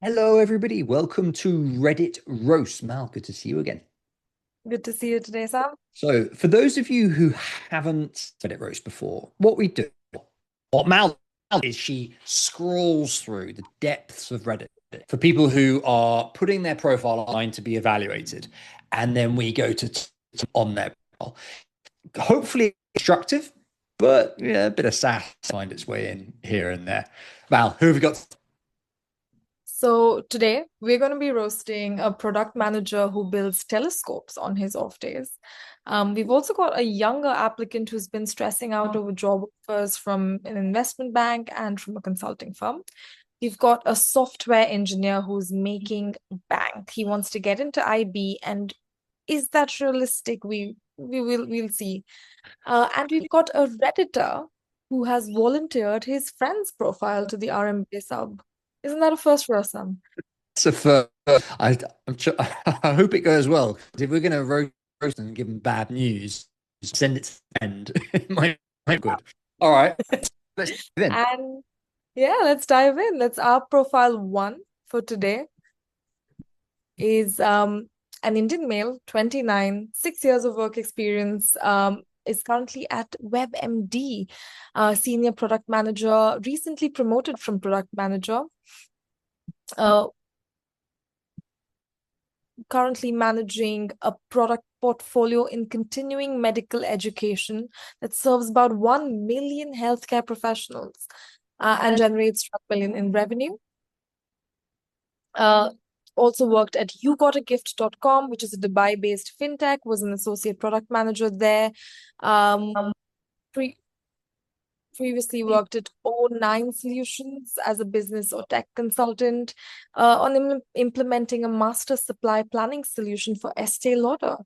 Hello, everybody. Welcome to Reddit Roast. Mal, good to see you again. Good to see you today, Sam. So, for those of you who haven't Reddit Roast before, what we do, what Mal is she scrolls through the depths of Reddit for people who are putting their profile online to be evaluated. And then we go to on their profile. Hopefully instructive, but yeah, a bit of sass find its way in here and there. Val, who have we got? So today we're going to be roasting a product manager who builds telescopes on his off days. We've also got a younger applicant who's been stressing out over job offers from an investment bank and from a consulting firm. We've got a software engineer who's making bank. He wants to get into IB, and is that realistic? We'll see. And we've got a Redditor who has volunteered his friend's profile to the RMBA sub. Isn't that a first for us, Sam? So I hope it goes well. 'Cause if we're going to roast and give them bad news, send it to the end. It might be good. All right, let's dive in. And yeah, let's dive in. That's our profile one for today. Is an Indian male, 29, 6 years of work experience, is currently at WebMD, senior product manager, recently promoted from product manager. Uh, Currently managing a product portfolio in continuing medical education that serves about 1 million healthcare professionals and generates 12 million in revenue. Uh, Also worked at yougotagift.com, which is a Dubai-based fintech, was an associate product manager there. Um, pre Previously worked at O9 Solutions as a business or tech consultant on implementing a master supply planning solution for Estee Lauder.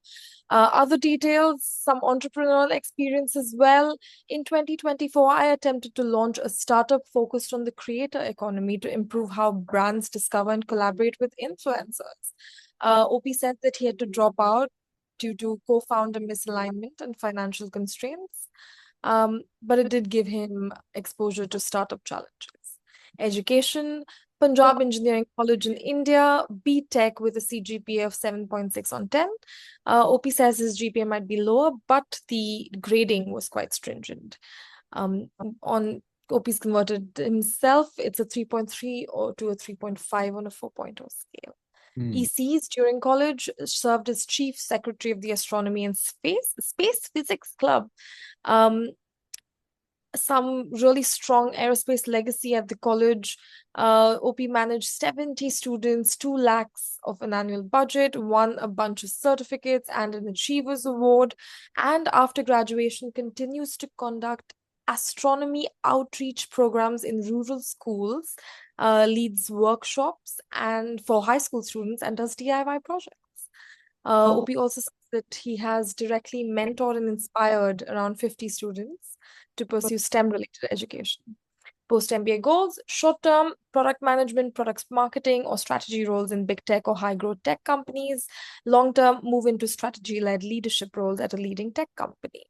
Other details, some entrepreneurial experience as well. In 2024, I attempted to launch a startup focused on the creator economy to improve how brands discover and collaborate with influencers. OP said that he had to drop out due to co-founder misalignment and financial constraints. But it did give him exposure to startup challenges. Education, Punjab Engineering College in India, B.Tech with a CGPA of 7.6 on 10. OP says his GPA might be lower, but the grading was quite stringent. On OP's converted himself, it's a 3.3 or to a 3.5 on a 4.0 scale. Hmm. ECs during college served as chief secretary of the Astronomy and Space Physics Club. Um, some really strong aerospace legacy at the college. OP managed 70 students, 2 lakhs of an annual budget, won a bunch of certificates and an Achievers Award, and after graduation continues to conduct astronomy outreach programs in rural schools, leads workshops and for high school students and does DIY projects. OP also says that he has directly mentored and inspired around 50 students to pursue STEM-related education. Post-MBA goals, short-term product management, products marketing, or strategy roles in big tech or high-growth tech companies. Long-term, move into strategy-led leadership roles at a leading tech company.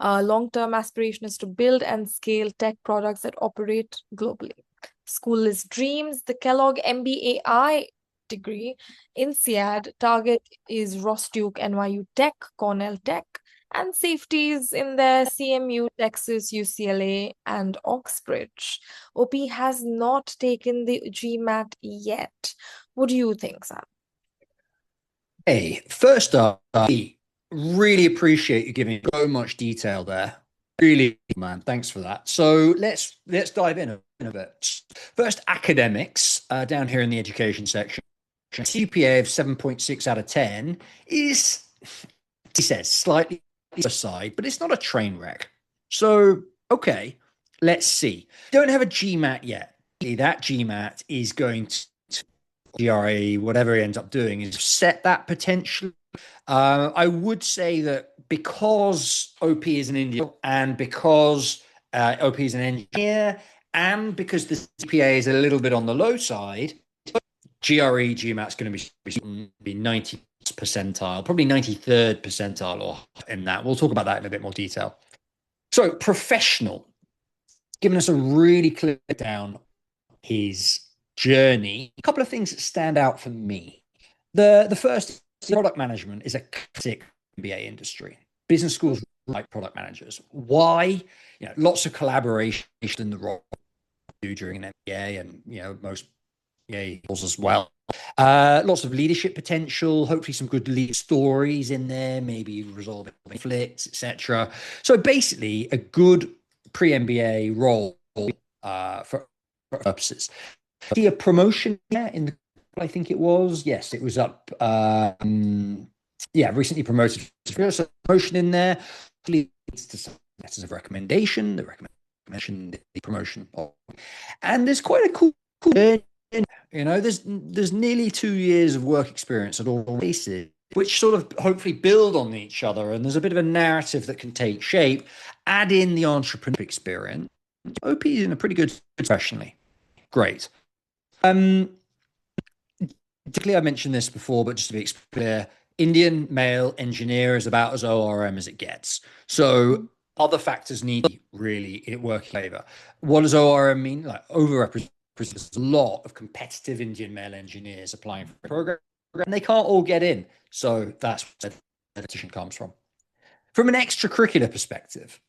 Long-term aspiration is to build and scale tech products that operate globally. School list dreams, the Kellogg MBAI degree in SIAD. Target is Ross Duke, NYU Tech, Cornell Tech, and safeties in there, CMU, Texas, UCLA, and Oxbridge. OP has not taken the GMAT yet. What do you think, Sam? Hey, first up, really appreciate you giving so much detail there. Really, man, thanks for that. So let's dive in a bit. First, academics down here in the education section. CPA of 7.6 out of 10 is, he says, slightly aside, but it's not a train wreck. So, okay, let's see. Don't have a GMAT yet. That GMAT is going to GRE, whatever he ends up doing, is set that potential. I would say that because OP is an Indian and because OP is an engineer and because the CPA is a little bit on the low side, GRE GMAT is going to be 90 percentile, probably 93rd percentile or in that. We'll talk about that in a bit more detail. So professional, giving us a really clear down his journey, a couple of things that stand out for me. The first, product management is a classic MBA industry. Business schools like product managers. Why? Lots of collaboration in the role you do during an MBA, and most MBA roles as well. Lots of leadership potential, hopefully some good lead stories in there, maybe resolving conflicts, etc. So basically, a good pre-MBA role for purposes. See a promotion in the, I think it was. Yes, it was up. Recently promoted. There's a promotion in there leads to some letters of recommendation. The recommendation, the promotion, and there's quite a cool. There's nearly 2 years of work experience at all places, which sort of hopefully build on each other. And there's a bit of a narrative that can take shape. Add in the entrepreneur experience. OP is in a pretty good professionally. Great. Particularly, I mentioned this before, but just to be clear, Indian male engineer is about as ORM as it gets. So other factors need to be really work in favor. What does ORM mean? Like overrepresented. There's a lot of competitive Indian male engineers applying for the program, and they can't all get in. So that's where the competition comes from. From an extracurricular perspective,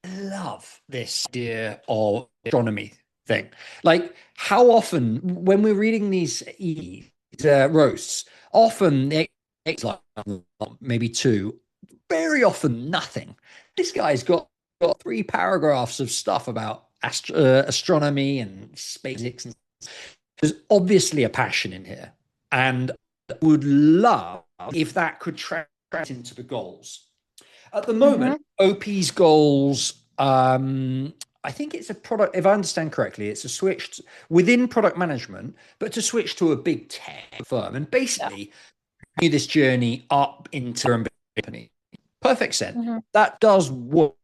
I love this idea of astronomy thing. Like, how often, when we're reading these roasts, often it's like maybe 2, very often nothing. This guy's got 3 paragraphs of stuff about astronomy and space physics. And there's obviously a passion in here, and would love if that could translate into the goals. At the moment, OP's goals, I think it's a product, if I understand correctly, it's a switch within product management, but to switch to a big tech firm and basically this journey up into a company. Perfect sense. That does work.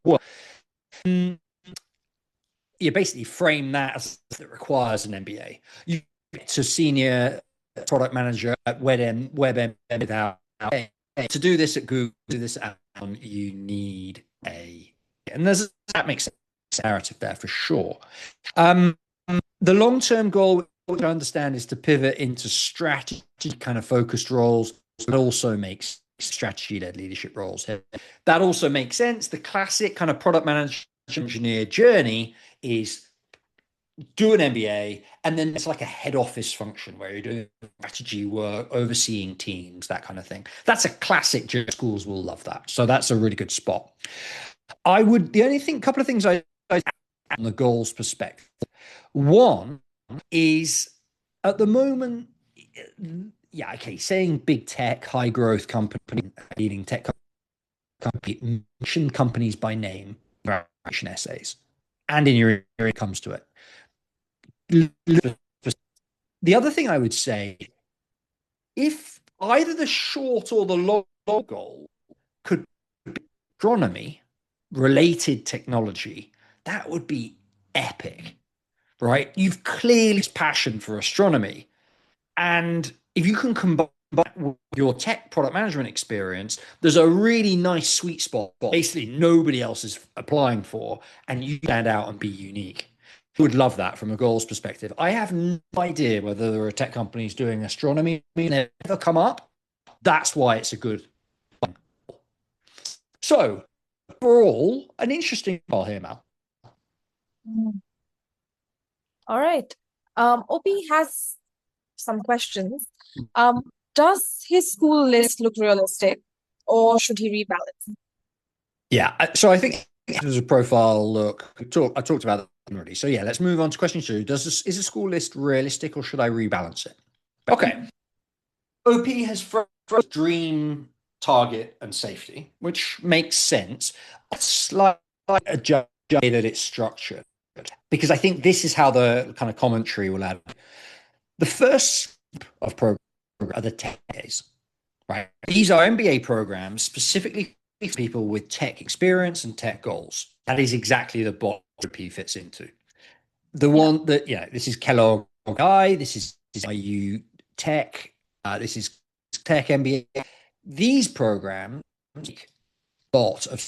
You basically frame that as it requires an MBA. You get to senior product manager at WebM without to do this at Google, do this at Amazon, you need and that makes sense narrative there for sure. The long-term goal, which I understand, is to pivot into strategy kind of focused roles, but also makes strategy-led leadership roles. That also makes sense. The classic kind of product manager engineer journey is do an MBA, and then it's like a head office function where you're doing strategy work, overseeing teams, that kind of thing. That's a classic. Schools will love that. So that's a really good spot. Couple of things I on the goals perspective. One is at the moment, saying big tech, high growth company, leading tech company, mention companies by name, evaluation essays, and in your area comes to it. The other thing I would say, if either the short or the long goal could be astronomy related technology, that would be epic, right? You've clearly this passion for astronomy, and if you can combine with your tech product management experience, there's a really nice sweet spot basically nobody else is applying for, and you stand out and be unique. Would love that from a goals perspective. I have no idea whether there are tech companies doing astronomy. They've never come up. That's why it's a good one. So overall, an interesting call here, Mal. All right. OP has some questions. Does his school list look realistic, or should he rebalance? Yeah, so I think there's a profile look. I talked about that already. So yeah, let's move on to question 2. Is a school list realistic, or should I rebalance it? Okay. OP has first dream, target, and safety, which makes sense. A slight adjust that it's structured, because I think this is how the kind of commentary will add. The first of program are the tech days, right? These are MBA programs specifically for people with tech experience and tech goals. That is exactly the box OP fits into. The one that, this is Kellogg Guy, this is IU Tech, this is Tech MBA. These programs lot of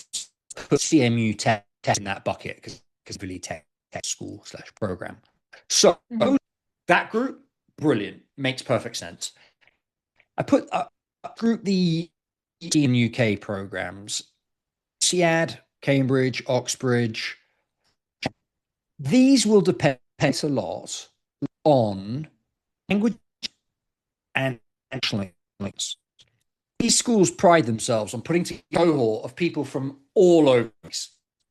CMU tech in that bucket because really tech school / program. So That group, brilliant, makes perfect sense. I put group the in UK programs, SEAD, Cambridge, Oxbridge. These will depend a lot on language and national links. These schools pride themselves on putting together a cohort of people from all over,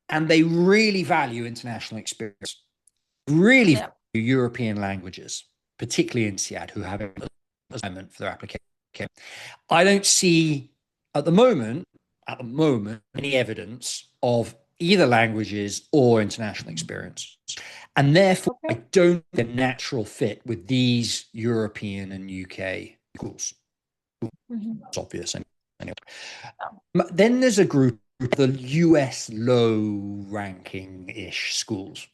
and they really value international experience, really value European languages, particularly in SEAD, who have an assignment for their application. I don't see at the moment any evidence of either languages or international experience. And therefore, I don't think a natural fit with these European and UK schools. It's obvious. Anyway. Then there's a group, the US low ranking-ish schools.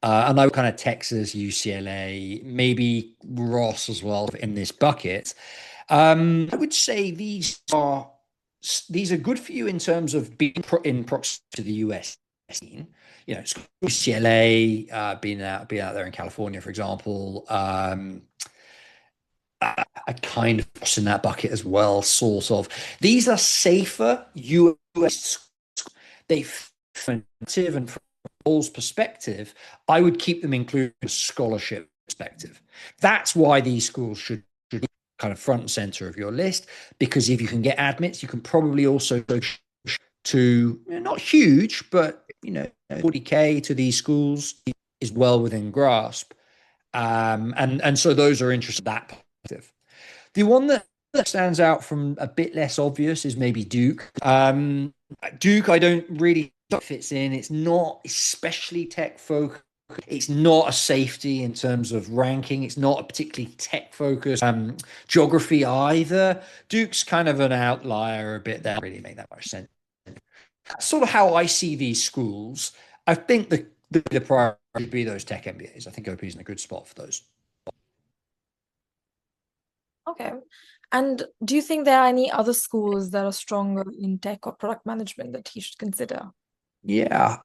And I would kind of Texas, UCLA, maybe Ross as well in this bucket. I would say these are good for you in terms of being in proximity to the US scene. You know, UCLA, being out there in California, for example. I kind of in that bucket as well, sort of. These are safer US. They formative, and from Paul's perspective, I would keep them included as scholarship perspective. That's why these schools should be kind of front and center of your list, because if you can get admits, you can probably also go to not huge, but 40K to these schools is well within grasp. And so those are interested in that perspective. The one that stands out from a bit less obvious is maybe Duke. Duke, I don't really think fits in. It's not especially tech focused. It's not a safety in terms of ranking. It's not a particularly tech focused geography either. Duke's kind of an outlier a bit. That really make that much sense. That's sort of how I see these schools. I think the priority would be those tech MBAs. I think OP is in a good spot for those. Okay. And do you think there are any other schools that are stronger in tech or product management that he should consider? Yeah.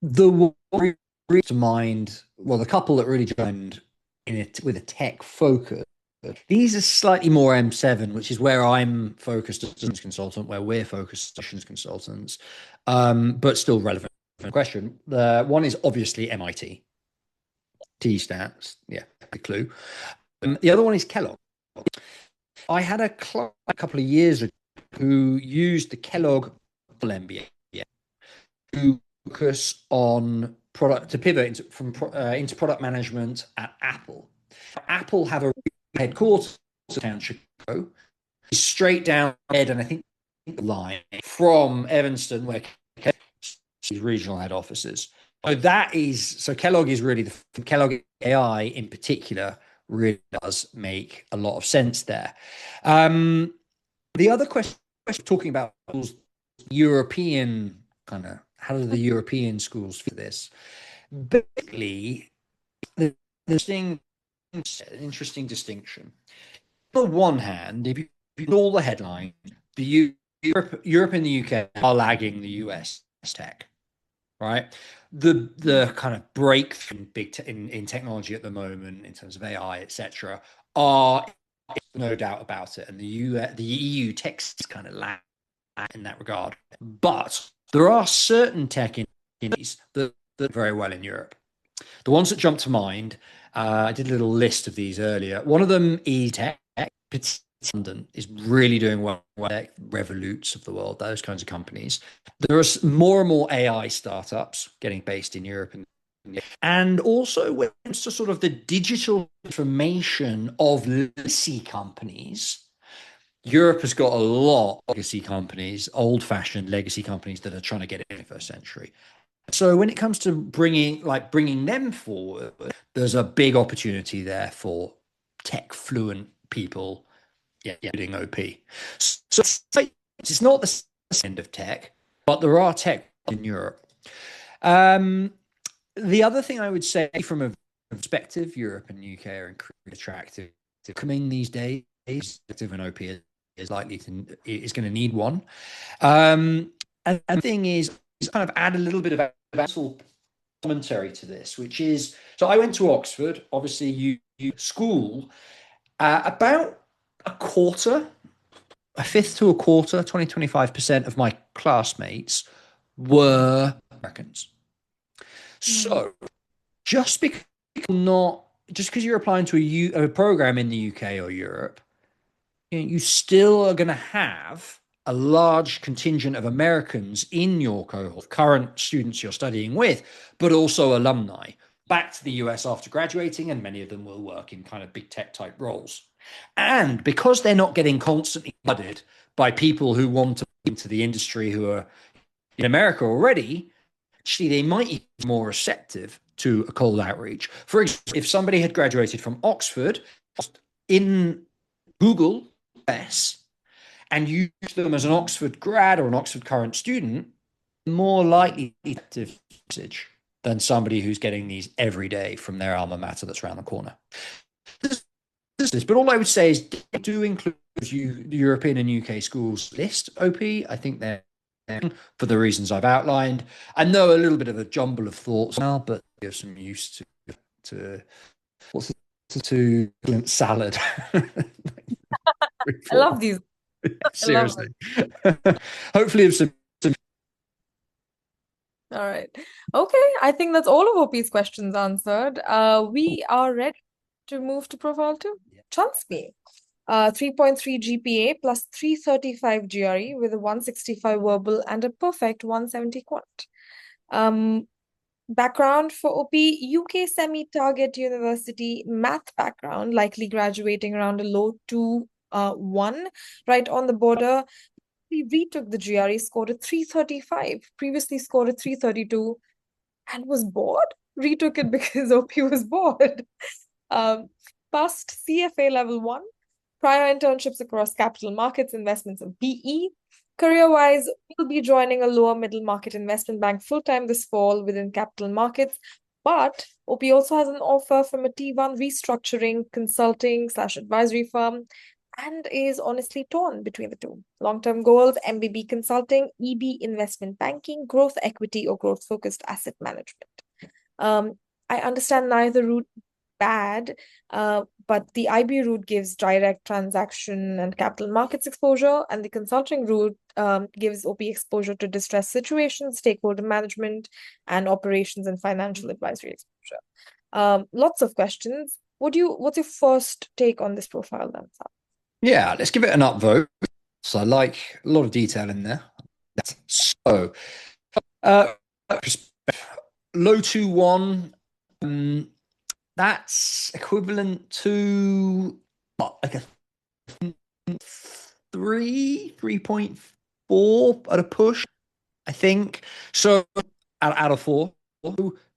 The one to mind, well, the couple that really joined in it with a tech focus. These are slightly more M7, which is where I'm focused as a consultant, where we're focused as consultants, but still relevant question. The one is obviously MIT. T stats, yeah, the clue. The other one is Kellogg. I had a client a couple of years ago who used the Kellogg MBA to focus on product, to pivot into product management at Apple. Apple have a headquarters in Chicago, straight down red, and I think the line from Evanston, where regional head offices. So Kellogg is really the Kellogg AI in particular really does make a lot of sense there. The other question talking about European kind of how do the European schools for this? Basically, there's an interesting distinction. On the one hand, if you all the headline, Europe and the UK are lagging the US tech. Right, the kind of breakthrough in technology at the moment in terms of AI, etc., are no doubt about it, and the EU tech is kind of lag in that regard. But there are certain tech industries that very well in Europe. The ones that jump to mind, I did a little list of these earlier. One of them is tech. London is really doing well. Revoluts of the world, those kinds of companies. There are more and more AI startups getting based in Europe, and also when it comes to sort of the digital transformation of legacy companies. Europe has got a lot of legacy companies, old-fashioned legacy companies that are trying to get in the 21st century. So when it comes to bringing them forward, there's a big opportunity there for tech fluent people. Yeah, including OP. So it's not the end of tech, but there are tech in Europe. The other thing I would say from a perspective, Europe and UK are incredibly attractive. Coming these days, an OP is going to need one. And the thing is kind of add a little bit of commentary to this, which is, so I went to Oxford, obviously you school, about a quarter, a fifth to a quarter, 25% of my classmates were Americans. Mm. So just because not just because you're applying to a program in the UK or Europe, you still are going to have a large contingent of Americans in your cohort, current students you're studying with, but also alumni back to the US after graduating, and many of them will work in kind of big tech type roles. And because they're not getting constantly flooded by people who want to into the industry who are in America already, actually they might be more receptive to a cold outreach. For example, if somebody had graduated from Oxford in Google US and use them as an Oxford grad or an Oxford current student, more likely effective message than somebody who's getting these every day from their alma mater that's around the corner. But all I would say is do include the European and UK schools list, OP. I think they're for the reasons I've outlined. I know a little bit of a jumble of thoughts now, but give some use to what's to salad. I love these. I love Seriously. Hopefully have some All right. Okay, I think that's all of OP's questions answered. We are ready to move to profile two. Chanspi. 3.3 GPA plus 335 GRE with a 165 verbal and a perfect 170 quant. Background for OP, UK semi-target university math background, likely graduating around a low 2-1, right on the border. He retook the GRE, scored a 335, previously scored a 332, and was bored. Retook it because OP was bored. Passed CFA level 1, prior internships across capital markets, investments, and PE. Career-wise, we'll be joining a lower middle market investment bank full-time this fall within capital markets. But OP also has an offer from a T1 restructuring, consulting / advisory firm and is honestly torn between the two. Long-term goals, MBB consulting, EB investment banking, growth equity or growth-focused asset management. I understand neither route bad, but the IB route gives direct transaction and capital markets exposure, and the consulting route gives OP exposure to distressed situations, stakeholder management, and operations and financial advisory exposure. Lots of questions. What's your first take on this profile then, Sal? Yeah, let's give it an upvote. So I like a lot of detail in there. So low 2-1, that's equivalent to like a 3.4 at a push, I think. So out of 4,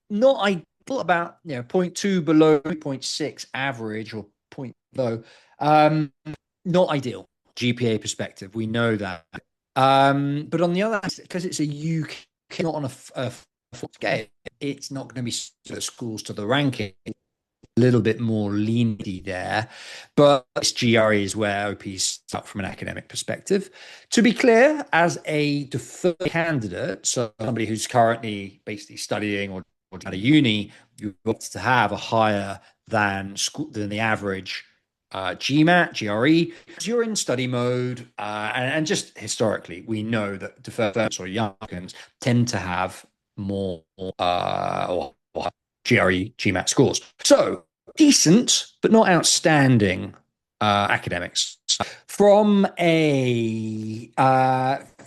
not ideal, about 0.2 below 0.6 average or point low. Not ideal GPA perspective. We know that. But on the other hand, because it's a UK, not on a scale, it's not going to be schools to the ranking. A little bit more leniency there, but it's GRE is where OP's up from an academic perspective. To be clear, as a deferred candidate, so somebody who's currently basically studying or at a uni, you've got to have a higher than the average GMAT, GRE, because you're in study mode, and just historically, we know that deferred or young applicants tend to have more or GRE, GMAT scores. So decent, but not outstanding academics. From a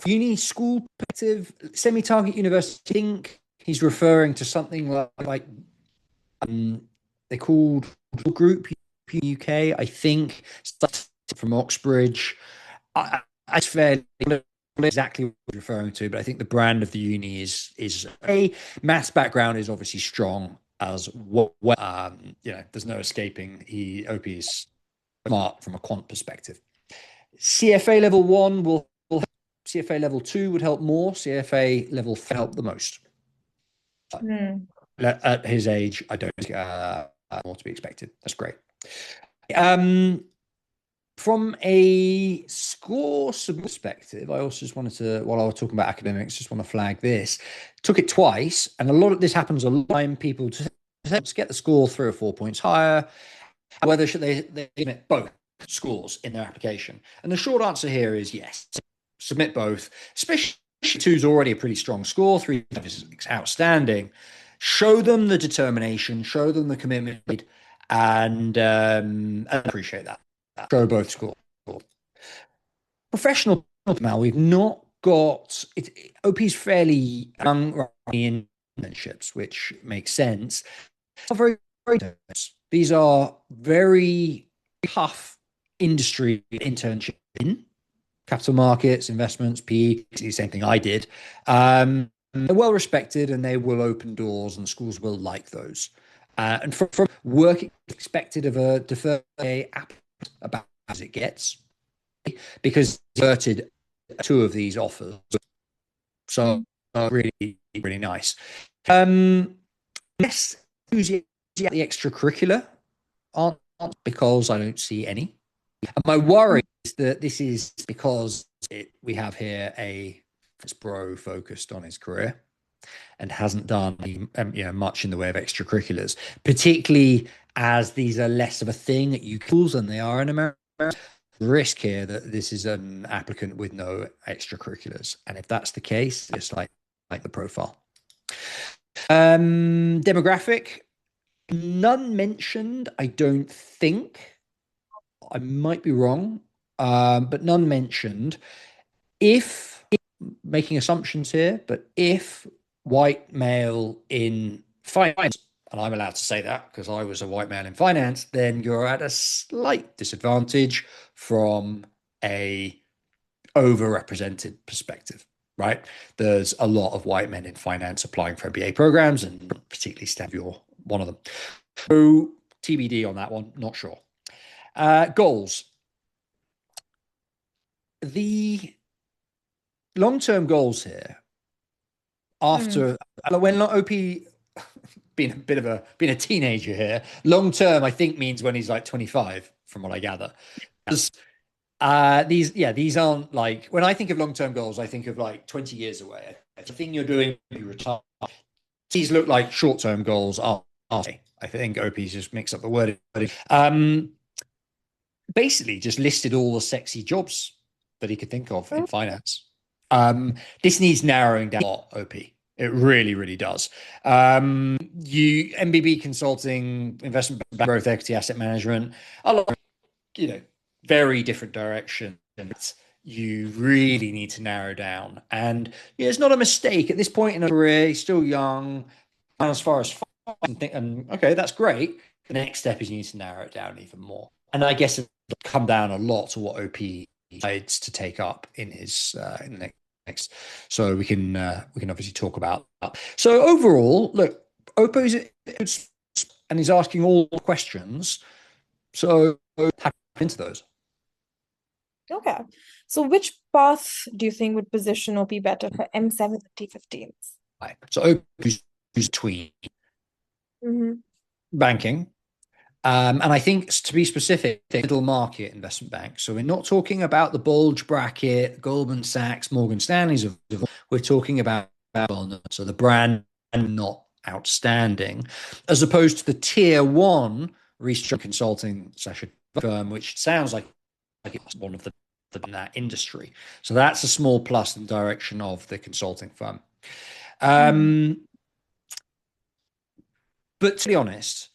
uni school perspective, semi-target university, I think he's referring to something like they called Group UK, I think, from Oxbridge. I fairly exactly what you're referring to, but I think the brand of the uni is a maths background is obviously strong as well. There's no escaping. OP is smart from a quant perspective. CFA level 1 will help. CFA level 2 would help more. CFA level 4 help the most. At his age, I don't think more to be expected. That's great. From a score perspective, I also just wanted to, while I was talking about academics, just want to flag this. Took it twice, and a lot of this happens a lot of time. People to get the score 3 or 4 points higher. Whether should they submit both scores in their application? And the short answer here is yes. Submit both, especially 2's already a pretty strong score. 3 is outstanding. Show them the determination, show them the commitment, and I appreciate that. Show both scores. Professional now, we've not got it. OP's fairly young in internships, which makes sense. Very, very diverse. These are very tough industry internships in capital markets, investments, PE, the same thing I did. They're well respected and they will open doors, and schools will like those. And from work expected of a deferred app about as it gets, because diverted 2 of these offers. So really, really nice. Yes, the extracurricular aren't, because I don't see any. And my worry is that this is because we have here a bro focused on his career and hasn't done much in the way of extracurriculars, particularly as these are less of a thing at UCLs than they are in America. Risk here that this is an applicant with no extracurriculars, and if that's the case, it's like the profile. Demographic, none mentioned. I don't think. I might be wrong, but none mentioned. If making assumptions here, but if white male in finance, and I'm allowed to say that because I was a white male in finance, then you're at a slight disadvantage from a overrepresented perspective, right? There's a lot of white men in finance applying for MBA programs, and particularly Steph, you're one of them. So TBD on that one, not sure. Goals. The long-term goals here, after when OP being a teenager here, long-term I think means when he's like 25, from what I gather. These aren't like, when I think of long-term goals, I think of like 20 years away. It's the thing you're doing when you retire. These look like short-term goals. I think OP just mixed up the word. Basically just listed all the sexy jobs that he could think of in finance. This needs narrowing down a lot, OP. It really, really does. MBB consulting, investment growth, equity, asset management, a lot, very different direction. And you really need to narrow down. And it's not a mistake at this point in a career. He's still young. And as far as okay, that's great. The next step is you need to narrow it down even more. And I guess it'll come down a lot to what OP decides to take up in his in the next. So we can obviously talk about that. So overall, look, Oppo's and he's asking all the questions. So tap into those. Okay. So which path do you think would position OP better for M7 T15s? Right. So Oppo's between banking. And I think, to be specific, middle market investment bank. So we're not talking about the bulge bracket, Goldman Sachs, Morgan Stanley's. We're talking about so the brand not outstanding, as opposed to the tier 1 restructuring consulting firm, which sounds like it's one of the in that industry. So that's a small plus in the direction of the consulting firm. But to be honest,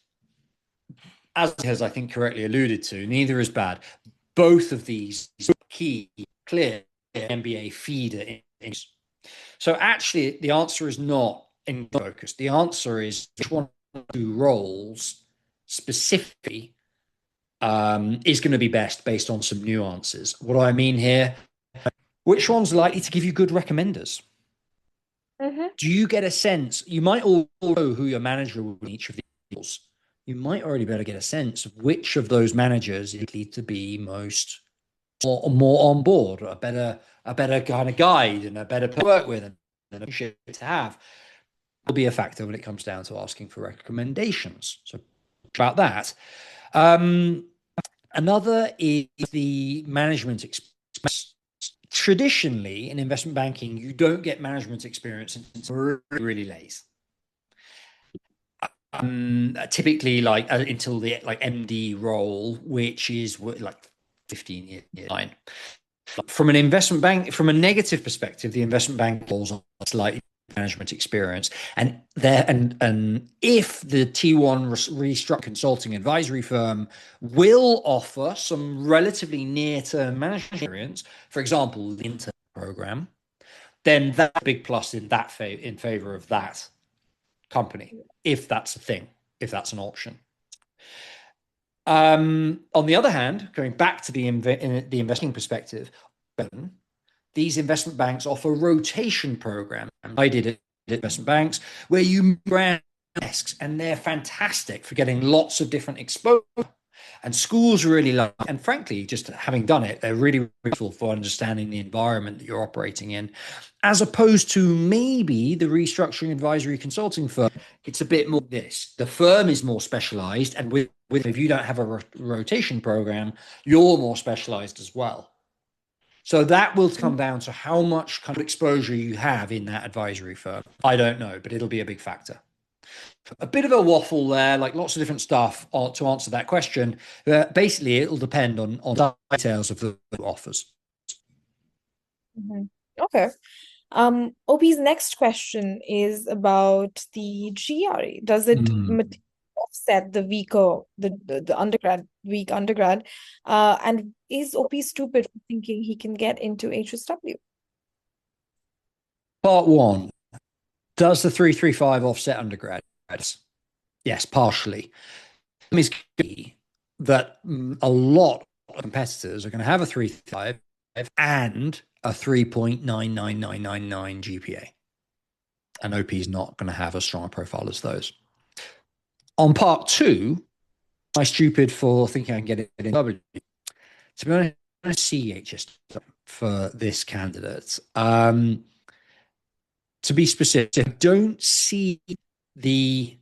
as I think correctly alluded to, neither is bad. Both of these key, clear MBA feeder. So actually, the answer is not in focus. The answer is which one of the 2 roles specifically is going to be best based on some nuances. What do I mean here? Which one's likely to give you good recommenders? Do you get a sense? You might all know who your manager will be in each of these roles. You might already better get a sense of which of those managers is likely to be most or more on board, or a better kind of guide and a better to work with and a shit to have. Will be a factor when it comes down to asking for recommendations. So about that. Another is the management experience. Traditionally, in investment banking, you don't get management experience until really, really late. Typically, like until the like MD role, which is like 15 years line. From an investment bank, from a negative perspective, the investment bank roles are slightly management experience, and there and if the T1 restructure consulting advisory firm will offer some relatively near-term management experience, for example, the intern program, then that's a big plus in that in favor of that company, if that's a thing, if that's an option. On the other hand, going back to the investing perspective, these investment banks offer rotation programs. I did it at investment banks where you brand desks, and they're fantastic for getting lots of different exposure. And schools really love, and frankly, just having done it, they're really useful for understanding the environment that you're operating in, as opposed to maybe the restructuring advisory consulting firm. It's a bit more this. The firm is more specialized, and with if you don't have a rotation program, you're more specialized as well. So that will come down to how much kind of exposure you have in that advisory firm. I don't know, but it'll be a big factor. A bit of a waffle there, like lots of different stuff to answer that question. Basically, it'll depend on details of the offers. Okay. OP's next question is about the GRE. Does it offset the weak undergrad? And is OP stupid for thinking he can get into HSW? Part one, does the 335 offset undergrad? Yes, partially. Is that a lot of competitors are going to have a 335 and a 3.99999 GPA. And OP is not going to have a stronger profile as those. On part two, am I stupid for thinking I can get it in W? To be honest, I don't see HS for this candidate. To be specific, I don't see the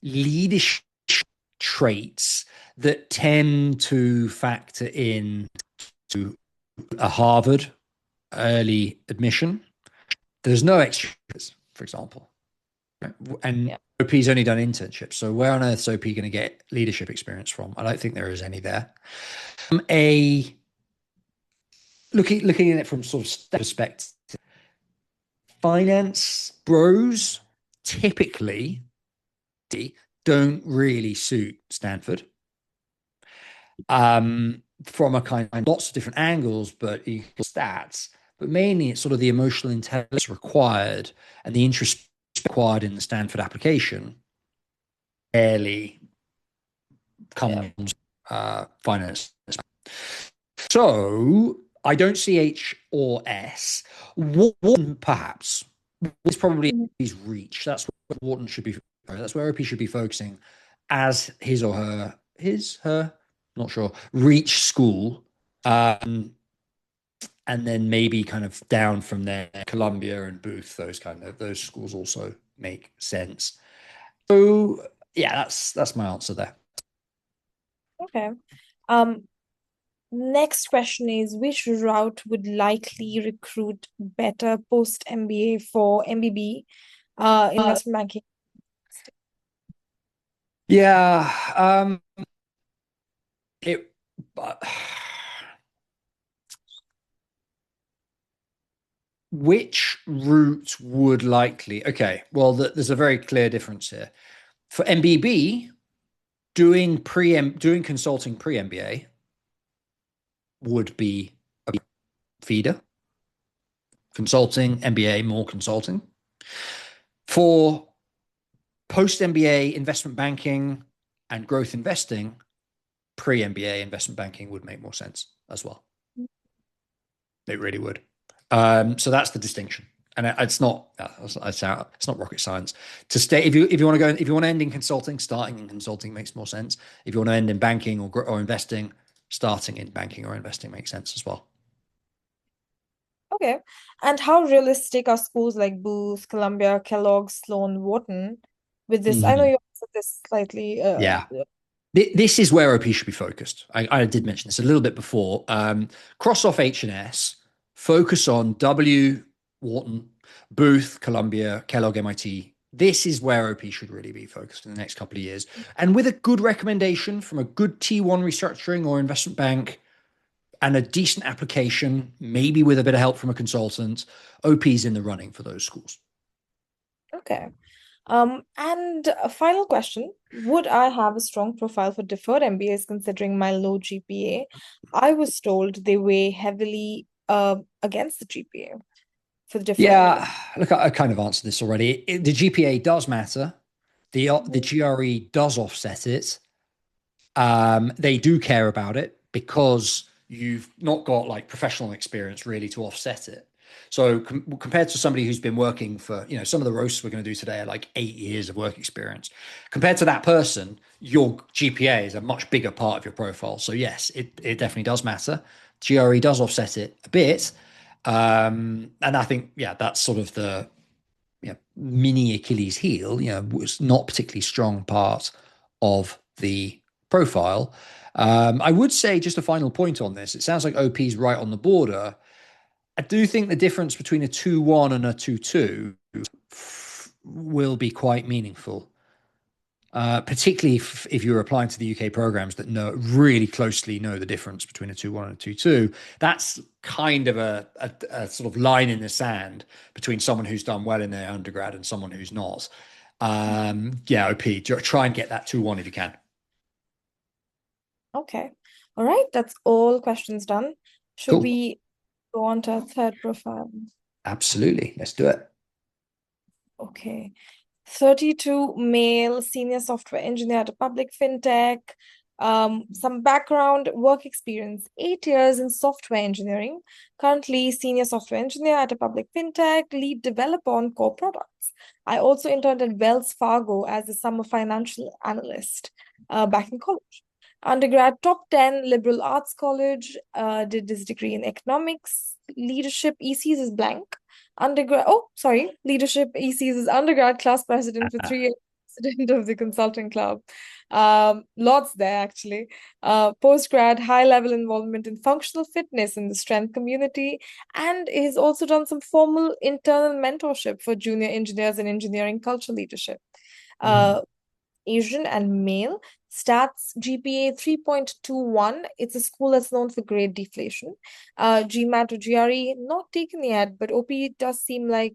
leadership traits that tend to factor in to a Harvard early admission. There's no extras, for example. And OP's only done internships. So where on earth is OP going to get leadership experience from? I don't think there is any there. Looking at it from sort of perspective, finance bros typically don't really suit Stanford. From a kind of lots of different angles, but equal stats. But mainly it's sort of the emotional intelligence required and the interest required in the Stanford application barely comes finance. So I don't see H or S. Wharton, perhaps, is probably his reach. That's what Wharton should be. That's where OP should be focusing as his or her, not sure, reach school. And then maybe kind of down from there, Columbia and Booth, those schools also make sense. So yeah, that's my answer there. Okay. Next question is, which route would likely recruit better post MBA for MBB investment banking? Yeah, which route would likely? Okay, well, there's a very clear difference here. For MBB, doing consulting pre-MBA would be a feeder. Consulting, MBA, more consulting. For post-MBA investment banking and growth investing, pre-MBA investment banking would make more sense as well. It really would. So that's the distinction, and it's not rocket science to stay. If you want to end in consulting, starting in consulting makes more sense. If you want to end in banking or investing, starting in banking or investing makes sense as well. Okay, and how realistic are schools like Booth, Columbia, Kellogg, Sloan, Wharton with this? I know you answered this slightly. Yeah. This is where OP should be focused. I did mention this a little bit before. Cross off H&S, focus on W, Wharton, Booth, Columbia, Kellogg, MIT. This is where OP should really be focused in the next couple of years. And with a good recommendation from a good T1 restructuring or investment bank and a decent application, maybe with a bit of help from a consultant, OP's in the running for those schools. Okay. And a final question. Would I have a strong profile for deferred MBAs considering my low GPA? I was told they weigh heavily against the GPA for the deferred MBA. Yeah, look, I kind of answered this already. The GPA does matter. The GRE does offset it. They do care about it because you've not got like professional experience really to offset it. So compared to somebody who's been working for, some of the roasts we're going to do today are like 8 years of work experience. Compared to that person, your GPA is a much bigger part of your profile. So yes, it definitely does matter. GRE does offset it a bit. And I think, yeah, that's sort of the mini Achilles heel, was not particularly strong part of the profile. I would say just a final point on this. It sounds like OP's right on the border. I do think the difference between a 2-1 and a 2-2 will be quite meaningful, particularly if you're applying to the UK programs that really closely know the difference between a 2-1 and a 2-2. That's kind of a sort of line in the sand between someone who's done well in their undergrad and someone who's not. Yeah, OP, try and get that 2-1 if you can. Okay. All right. That's all questions done. Should Cool. we go on to our third profile? Absolutely. Let's do it. Okay. 32 male senior software engineer at a public fintech. Some background work experience, 8 years in software engineering. Currently senior software engineer at a public fintech, lead developer on core products. I also interned at Wells Fargo as a summer financial analyst back in college. Undergrad, top 10 liberal arts college, did his degree in economics, leadership, ECs is blank. Leadership, ECs is undergrad, class president for 3 years, president of the consulting club. Lots there actually. Postgrad, high level involvement in functional fitness in the strength community, and he's also done some formal internal mentorship for junior engineers and engineering culture leadership. Asian and male, stats GPA 3.21. It's a school that's known for grade deflation. GMAT or GRE, not taken yet, but OP does seem like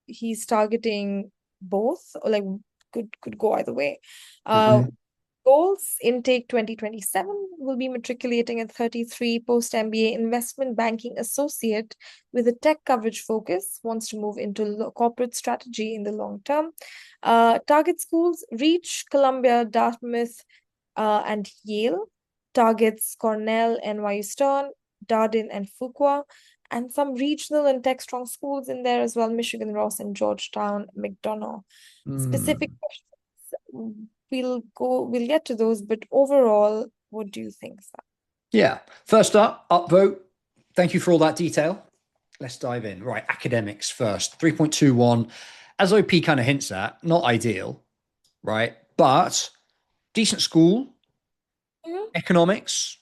he's targeting both, or like could go either way. Goals, intake 2027, will be matriculating at 33, post-MBA investment banking associate with a tech coverage focus, wants to move into corporate strategy in the long term. Target schools, Reach, Columbia, Dartmouth, and Yale. Targets Cornell, NYU Stern, Darden, and Fuqua. And some regional and tech-strong schools in there as well, Michigan Ross and Georgetown, McDonough. Specific questions, we'll get to those, but overall, what do you think, Sam? Yeah. First up, upvote. Thank you for all that detail. Let's dive in. Right, academics first. 3.21, as OP kind of hints at, not ideal, right? But decent school, economics,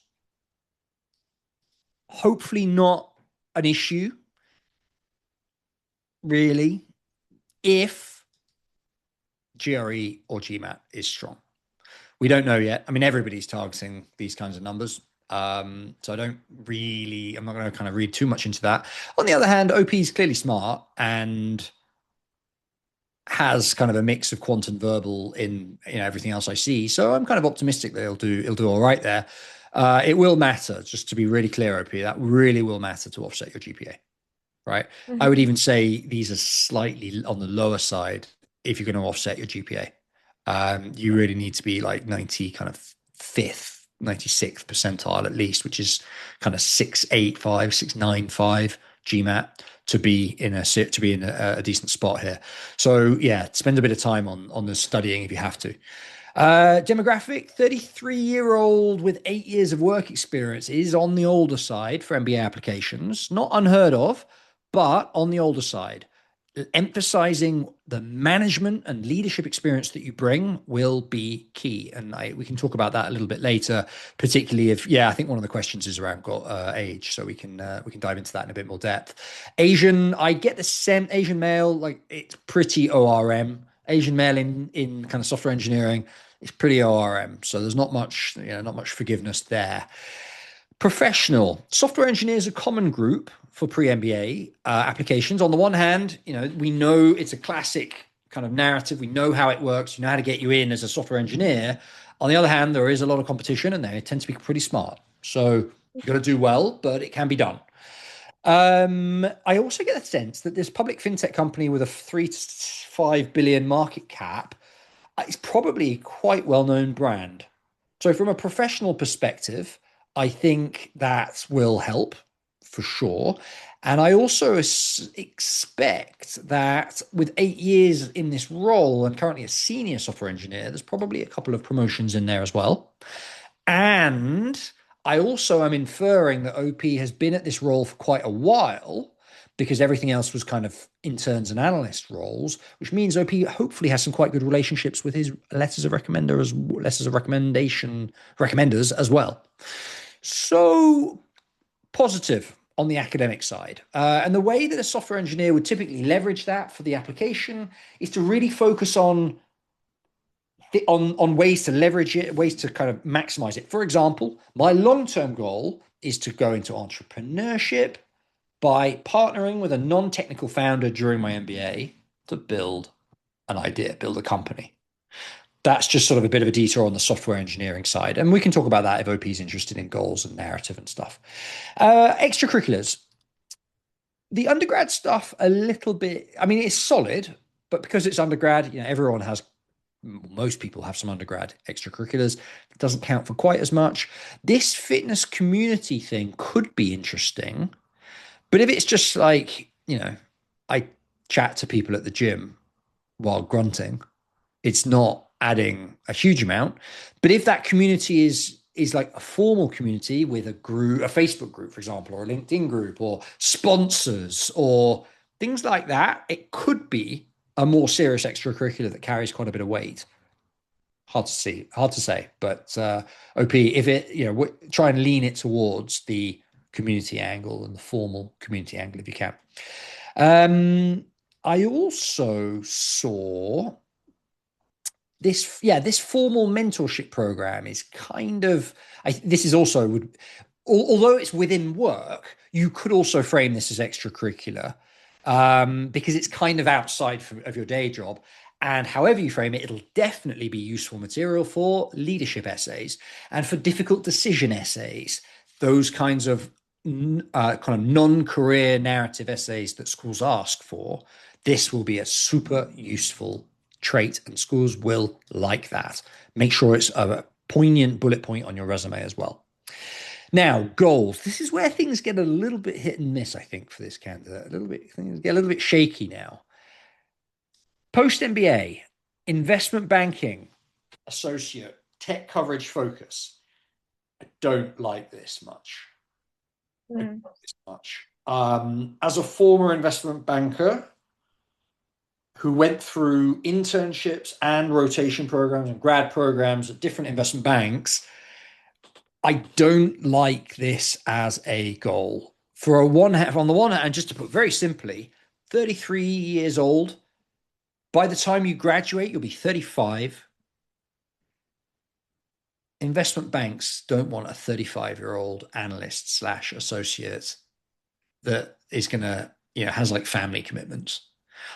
hopefully not an issue, really, if GRE or GMAT is strong. We don't know yet. I mean, everybody's targeting these kinds of numbers. So I'm not going to kind of read too much into that. On the other hand, OP is clearly smart and has kind of a mix of quant and verbal in everything else I see. So I'm kind of optimistic that he'll do all right there. It will matter, just to be really clear, OP, that really will matter to offset your GPA, right? I would even say these are slightly on the lower side if you're going to offset your GPA. You really need to be like 90 kind of 96th percentile at least, which is kind of 685, 695 GMAT to be in a decent spot here. So yeah, spend a bit of time on the studying if you have to. Demographic, 33-year-old with 8 years of work experience is on the older side for MBA applications. Not unheard of, but on the older side. emphasizing the management and leadership experience that you bring will be key. And we can talk about that a little bit later, particularly if, I think one of the questions is around age, so we can dive into that in a bit more depth. Asian, I get the sense Asian male, like it's pretty ORM. Asian male in kind of software engineering is pretty ORM. So there's not much, not much forgiveness there. Professional software engineers, a common group for pre-MBA applications. On the one hand, we know it's a classic kind of narrative. We know how it works. You know how to get you in as a software engineer. On the other hand, there is a lot of competition and they tend to be pretty smart. So you've got to do well, but it can be done. I also get a sense that this public fintech company with a 3 to 5 billion market cap is probably a quite well-known brand. So from a professional perspective, I think that will help for sure. And I also expect that with 8 years in this role and currently a senior software engineer, there's probably a couple of promotions in there as well. And I also am inferring that OP has been at this role for quite a while because everything else was kind of interns and analyst roles, which means OP hopefully has some quite good relationships with his letters of recommenders as well. So positive on the academic side. And the way that a software engineer would typically leverage that for the application is to really focus on ways to leverage it, ways to kind of maximize it. For example, my long-term goal is to go into entrepreneurship by partnering with a non-technical founder during my MBA to build an idea, build a company. That's just sort of a bit of a detour on the software engineering side. And we can talk about that if OP is interested in goals and narrative and stuff. Extracurriculars. The undergrad stuff, a little bit, I mean, it's solid, but because it's undergrad, most people have some undergrad extracurriculars. It doesn't count for quite as much. This fitness community thing could be interesting. But if it's just like, I chat to people at the gym while grunting, it's not adding a huge amount. But if that community is like a formal community with a group, a Facebook group, for example, or a LinkedIn group, or sponsors, or things like that, it could be a more serious extracurricular that carries quite a bit of weight. Hard to say. But OP, if it, try and lean it towards the community angle and the formal community angle if you can. I also saw this formal mentorship program is kind of, this is also, although it's within work, you could also frame this as extracurricular because it's kind of outside of your day job. And however you frame it, it'll definitely be useful material for leadership essays and for difficult decision essays, those kinds of kind of non-career narrative essays that schools ask for. This will be a super useful trait and schools will like that. Make sure it's a poignant bullet point on your resume as well. Now, goals. This is where things get a little bit hit and miss, I think, for this candidate. Things get a little bit shaky now. Post-MBA, investment banking, associate, tech coverage focus. I don't like this much. As a former investment banker who went through internships and rotation programs and grad programs at different investment banks, I don't like this as a goal. On the one hand, just to put very simply, 33 years old. By the time you graduate, you'll be 35. Investment banks don't want a 35-year-old analyst / associate that is going to, has like family commitments.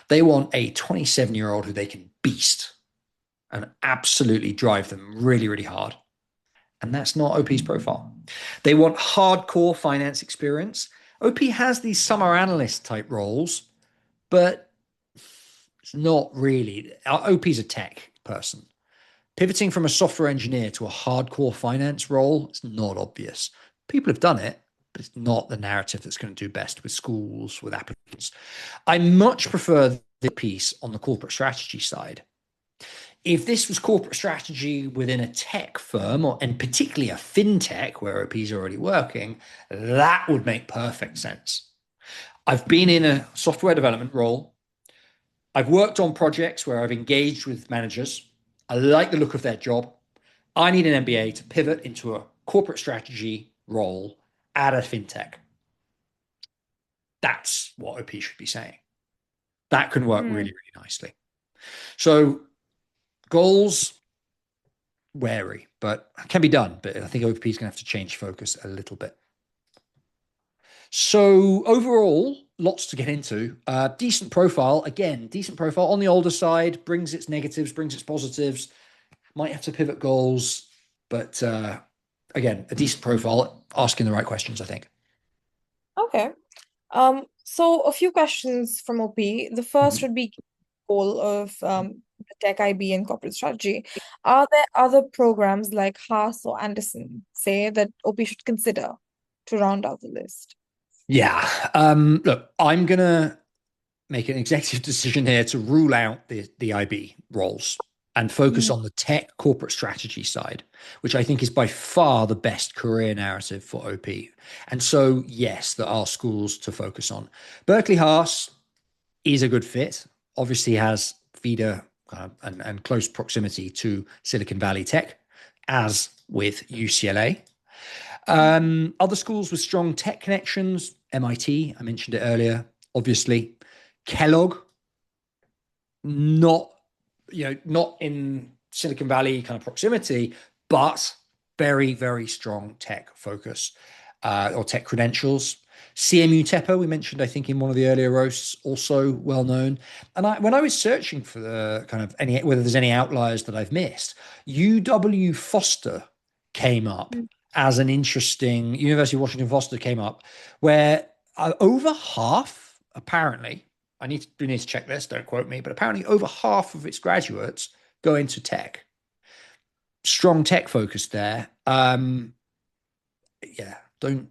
They want a 27-year-old who they can beast and absolutely drive them really, really hard. And that's not OP's profile. They want hardcore finance experience. OP has these summer analyst type roles, but it's not really. OP's a tech person. Pivoting from a software engineer to a hardcore finance role, it's not obvious. People have done it, but it's not the narrative that's going to do best with schools, with applicants. I much prefer the piece on the corporate strategy side. If this was corporate strategy within a tech firm, and particularly a fintech where OP is already working, that would make perfect sense. I've been in a software development role I've worked on projects where I've engaged with managers. I like the look of their job. I need an MBA to pivot into a corporate strategy role at a fintech. That's what OP should be saying. That can work really, really nicely. So goals, wary, but can be done. But I think OP is going to have to change focus a little bit. So overall, lots to get into. Decent profile. Again, decent profile on the older side, brings its negatives, brings its positives. Might have to pivot goals. But again, a decent profile, asking the right questions, I think. Okay. So a few questions from OP. The first would be goal of the Tech IB and corporate strategy. Are there other programs like Haas or Anderson, say, that OP should consider to round out the list? Yeah. Look, I'm going to make an executive decision here to rule out the IB roles and focus on the tech corporate strategy side, which I think is by far the best career narrative for OP. And so, yes, there are schools to focus on. Berkeley Haas is a good fit, obviously has feeder and close proximity to Silicon Valley tech, as with UCLA. Other schools with strong tech connections, MIT, I mentioned it earlier, obviously. Kellogg, not in Silicon Valley kind of proximity, but very, very strong tech focus or tech credentials. CMU Tepo, we mentioned, I think, in one of the earlier roasts, also well known. And when I was searching for the kind of whether there's any outliers that I've missed, UW Foster came up as an interesting, University of Washington Foster came up, where over half, apparently, we need to check this, don't quote me, but apparently over half of its graduates go into tech. Strong tech focus there. Yeah, don't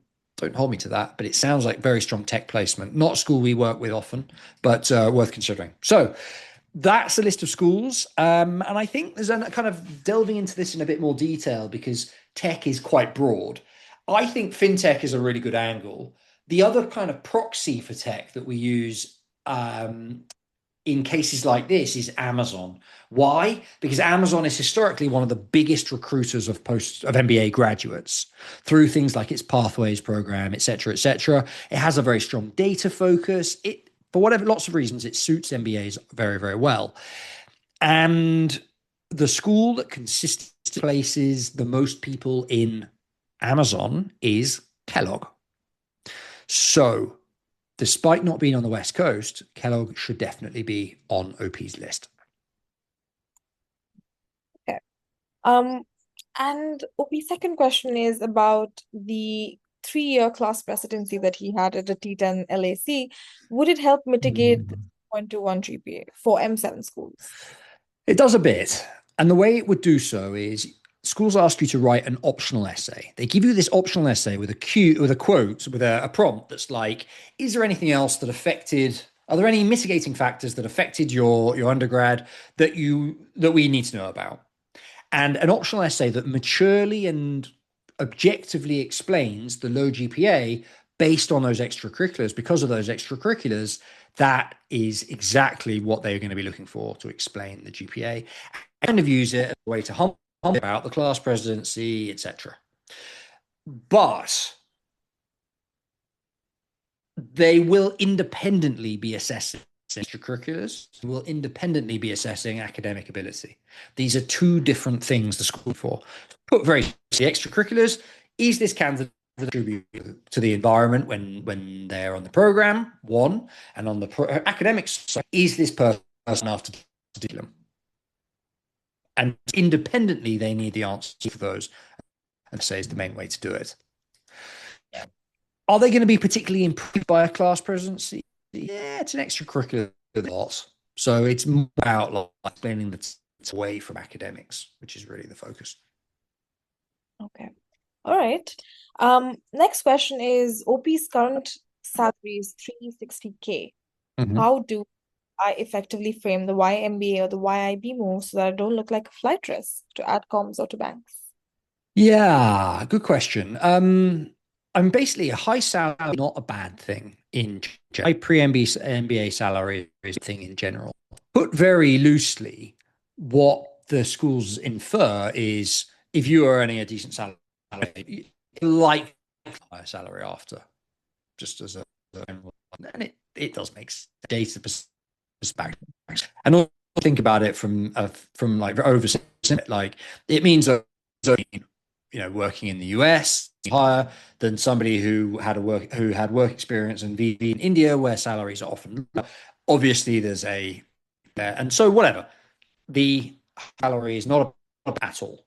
hold me to that, but it sounds like very strong tech placement. Not a school we work with often, but worth considering. So that's a list of schools. And I think there's a kind of delving into this in a bit more detail because tech is quite broad. I think fintech is a really good angle. The other kind of proxy for tech that we use in cases like this is Amazon. Why? Because Amazon is historically one of the biggest recruiters of MBA graduates through things like its Pathways program, et cetera, et cetera. It has a very strong data focus. For lots of reasons, it suits MBAs very, very well. And the school that consistently places the most people in Amazon is Kellogg. So despite not being on the West Coast, Kellogg should definitely be on OP's list. Okay. And OP's second question is about the 3-year class presidency that he had at a T10 LAC. Would it help mitigate the 0.21 GPA for M7 schools? It does a bit. And the way it would do so is schools ask you to write an optional essay. They give you this optional essay with a quote, with a prompt that's like, is there anything else that are there any mitigating factors that affected your undergrad that we need to know about? And an optional essay that maturely and objectively explains the low GPA based on those extracurriculars. Because of those extracurriculars, that is exactly what they're going to be looking for to explain the GPA. And kind of use it as a way to hump about the class presidency, etc. But they will independently be assessing extracurriculars, will independently be assessing academic ability. These are two different things the school for. Put very the extracurriculars, is this candidate to the environment when they're on the program, one, and on the academics side, is this person enough to do them? And independently, they need the answer for those, and say is the main way to do it. Are they going to be particularly improved by a class presidency? Yeah, it's an extracurricular lot. So it's about explaining the away from academics, which is really the focus. Okay. All right. Next question is OP's current salary is 360K. How do I effectively frame the YMBA or the YIB move so that I don't look like a flight risk to adcoms or to banks? Yeah, good question. I'm basically a high salary, not a bad thing. in my pre-MBA salary is a thing in general. Put very loosely, what the schools infer is if you are earning a decent salary, like higher salary after, just as a general, and it does make data perspective. And also think about it from like overseas, like it means that, working in the US higher than somebody who had work experience in VB in India, where salaries are often lower. Obviously there's and so whatever, the salary is not a at all.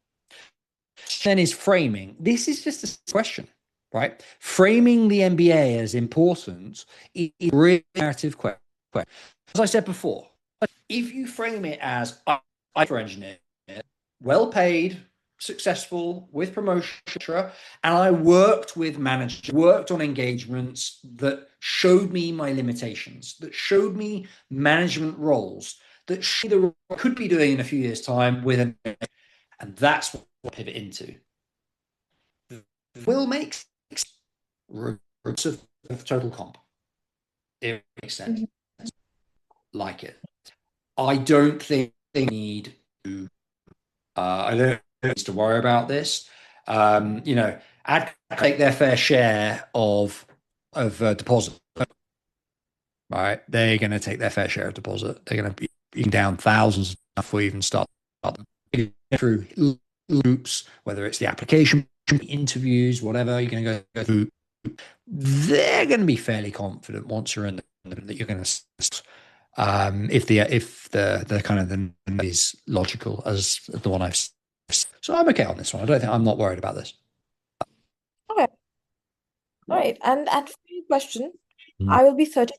Then is framing. This is just a question, right? Framing the MBA as important is a really narrative question. As I said before, if you frame it as I'm for engineer, well paid, successful, with promotion, etc., and I worked with managers, worked on engagements that showed me my limitations, that showed me management roles, that I could be doing in a few years' time with an, and that's what I pivot into. Will make roots of total comp. It makes sense. Like it. I don't think they need to. I don't need to worry about this. I'd take their fair share of deposit. Right, they're going to take their fair share of deposit. They're going to be down thousands before we even start through loops, whether it's the application, interviews, whatever. You're going to go through. They're going to be fairly confident once you're in that you're going to. If the kind of the is logical as the one I've. So I'm okay on this one. I'm not worried about this. Okay. All right. And for your question, Mm. I will be 30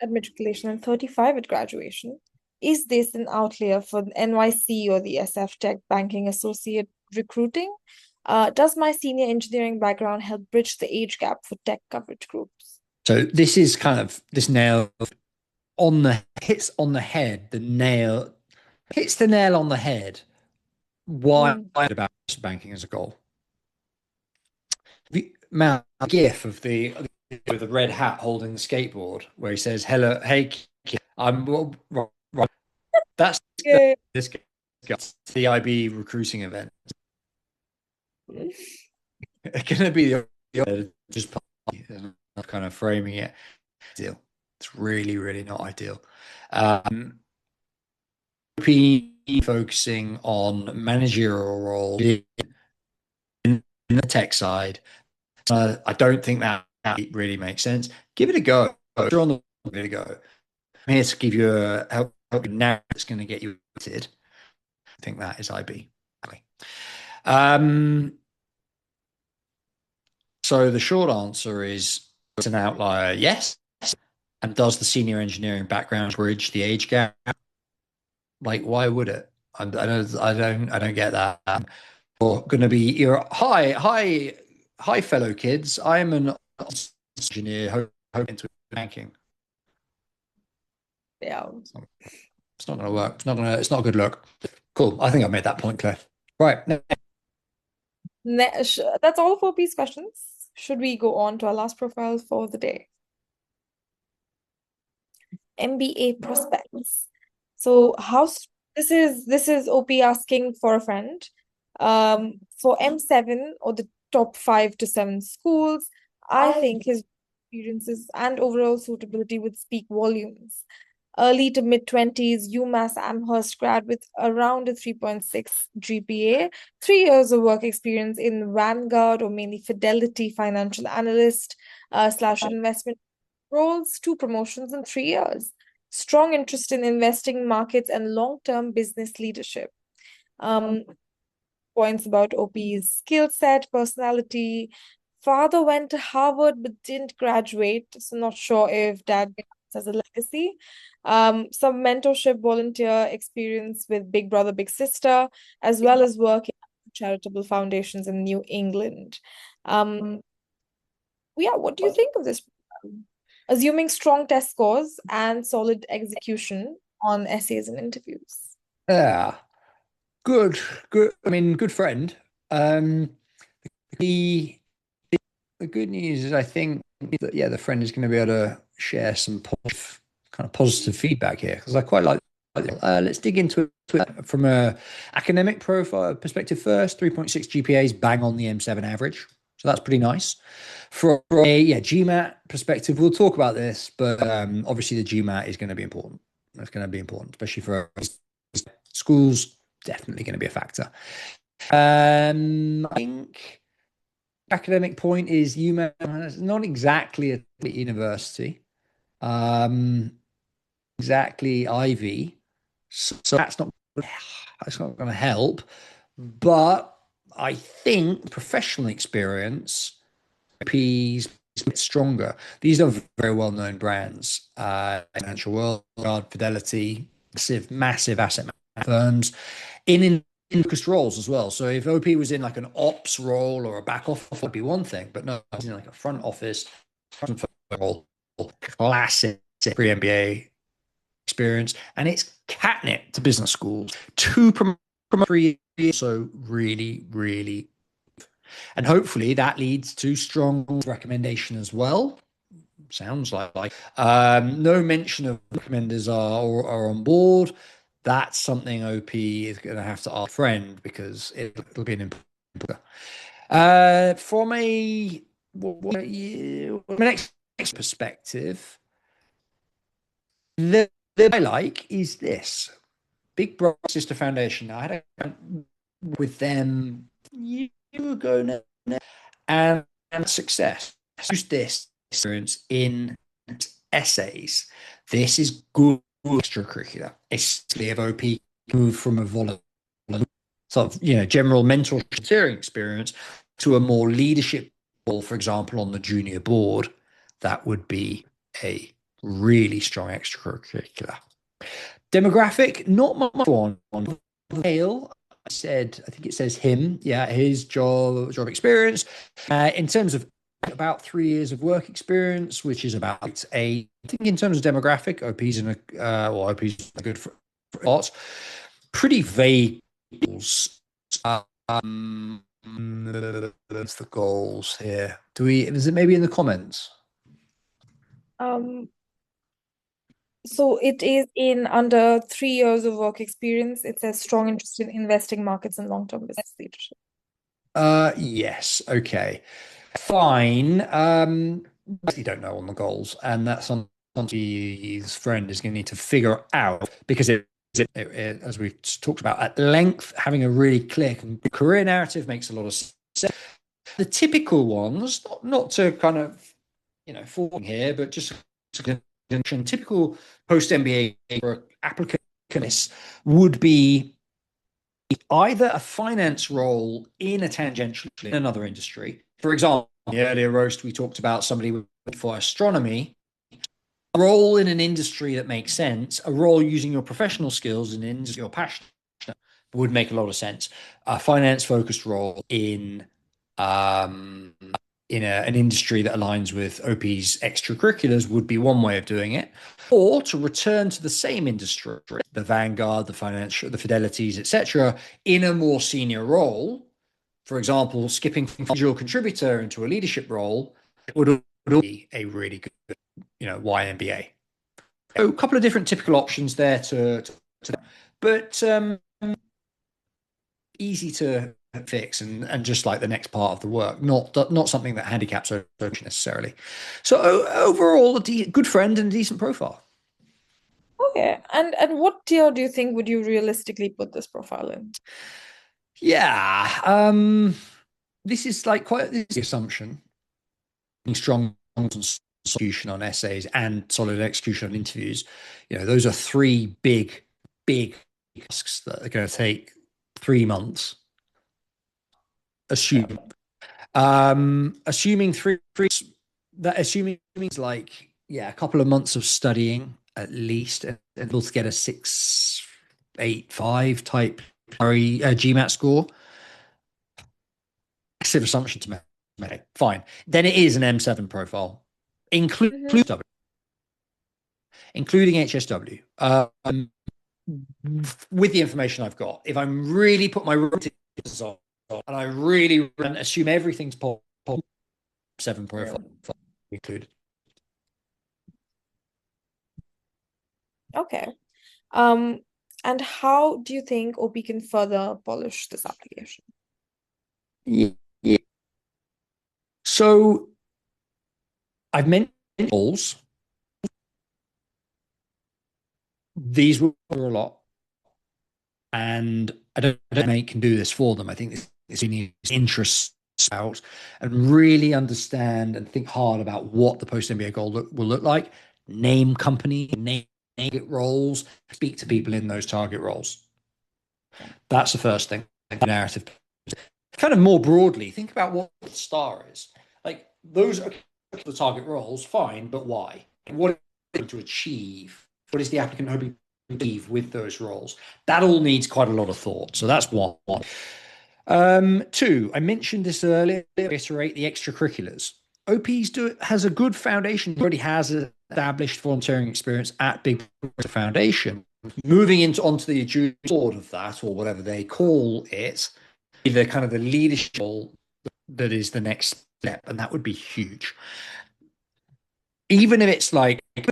at matriculation and 35 at graduation. Is this an outlier for the NYC or the SF Tech Banking Associate recruiting? Does my senior engineering background help bridge the age gap for tech coverage groups? So this is kind of this nail on the hits on the head. The nail hits the nail on the head. Why about banking as a goal? The gif of the with the red hat holding the skateboard where he says, "Hello, hey, I'm right." That's Yeah. this guy, the IB recruiting event. It's going to be just kind of framing it. Ideal. It's really, really not ideal. Focusing on managerial roles in the tech side. I don't think that really makes sense. Give it a go. If you're on the give it a go. I'm here to give you a help you now that's going to get you excited. I think that is IB. So the short answer is it's an outlier, yes. And does the senior engineering background bridge the age gap? Like, why would it? I don't get that. You're going to be hi, fellow kids. I'm an engineer hoping into banking. Yeah. It's not going to work. It's not a good look. Cool. I think I've made that point clear. Right. That's all for these questions. Should we go on to our last profile for the day? MBA prospects. So this is OP asking for a friend. For M7 or the top 5 to 7 schools, I think his experiences and overall suitability would speak volumes. Early to mid-20s, UMass Amherst grad with around a 3.6 GPA, 3 years of work experience in Vanguard or mainly Fidelity financial analyst / investment roles, 2 promotions in 3 years. Strong interest in investing markets and long-term business leadership. Points about OP's skill set, personality. Father went to Harvard but didn't graduate, so not sure if dad has a legacy. Some mentorship volunteer experience with Big Brother, Big Sister, as well as work in charitable foundations in New England. Yeah, what do you think of this? Assuming strong test scores and solid execution on essays and interviews. Yeah. Good. I mean, good friend. The the good news is, I think that, yeah, the friend is going to be able to share some positive feedback here, because I quite like. Let's dig into it from a academic profile perspective first. 3.6 GPAs, bang on the M7 average, so that's pretty nice. From a GMAT perspective, we'll talk about this, but obviously the GMAT is going to be important. That's going to be important, especially for schools. Definitely going to be a factor. I think academic point is UMass. It's not exactly a university, exactly Ivy, so that's not going to help. But I think professional experience, P's a bit stronger. These are very well-known brands, financial world, Fidelity, massive asset firms in focused roles as well. So if OP was in like an ops role or a back office, would be one thing, but no, it's in like a front office role, classic pre-MBA experience, and it's catnip to business schools. 3 years, so really, and hopefully that leads to strong recommendation as well. Sounds like no mention of recommenders are on board. That's something OP is going to have to ask a friend, because it'll be an important. From an next perspective, the I like is this Big Brother Sister Foundation. I had a with them years ago now, and success. Use this experience in essays. This is good extracurricular. Especially if OP move from a sort of general mentoring experience to a more leadership role, for example, on the junior board. That would be a really strong extracurricular. Demographic, not much on male. I think it says him. Yeah, his job experience. In terms of about 3 years of work experience, which is about I think in terms of demographic, OP's OP's a good for lots. Pretty vague goals. That's the goals here. Is it maybe in the comments? So it is in under 3 years of work experience. It says strong interest in investing, markets, and long-term business leadership. Yes. Okay. Fine. You don't know on the goals, and that's something his friend is going to need to figure out, because as we've talked about at length, having a really clear career narrative makes a lot of sense. The typical ones, not to kind of falling here, but just typical post MBA for applicants would be either a finance role in a tangential in another industry. For example, in the earlier roast, we talked about somebody for astronomy, a role in an industry that makes sense, a role using your professional skills in an industry you're passionate would make a lot of sense. A finance-focused role in an industry that aligns with OP's extracurriculars would be one way of doing it. Or to return to the same industry, the Vanguard, the financial, the Fidelities, etc., in a more senior role. For example, skipping from individual contributor into a leadership role would be a really good, YMBA. So a couple of different typical options there but easy to fix and just like the next part of the work, not something that handicaps OP necessarily. So overall, a good friend and a decent profile. Okay, and what tier do you think would you realistically put this profile in? Yeah, this is like quite the assumption. Strong execution on essays and solid execution on interviews. Those are three big tasks that are going to take 3 months. Assuming three that assuming means like a couple of months of studying at least, and able to get a 6.85 type GMAT score. Massive assumption to make. Fine. Then it is an M7 profile, including HSW. With the information I've got, if I'm really put my on and I really assume everything's 7 profile, included. Okay. Um, and how do you think OP can further polish this application? Yeah. Yeah. So I've mentioned goals. These will a lot, and I don't think can do this for them. I think this you need interests out and really understand and think hard about what the post MBA goal will look like. Name company, name target roles, speak to people in those target roles. That's the first thing. Narrative. Kind of more broadly, think about what the star is. Like those are the target roles, fine, but why? What are they to achieve? What is the applicant hoping to achieve with those roles? That all needs quite a lot of thought. So that's one. Two, I mentioned this earlier, reiterate the extracurriculars. Has a good foundation, already has established volunteering experience at Big Foundation. Moving onto the junior board of that, or whatever they call it, the kind of the leadership role that is the next step, and that would be huge. Even if it's like a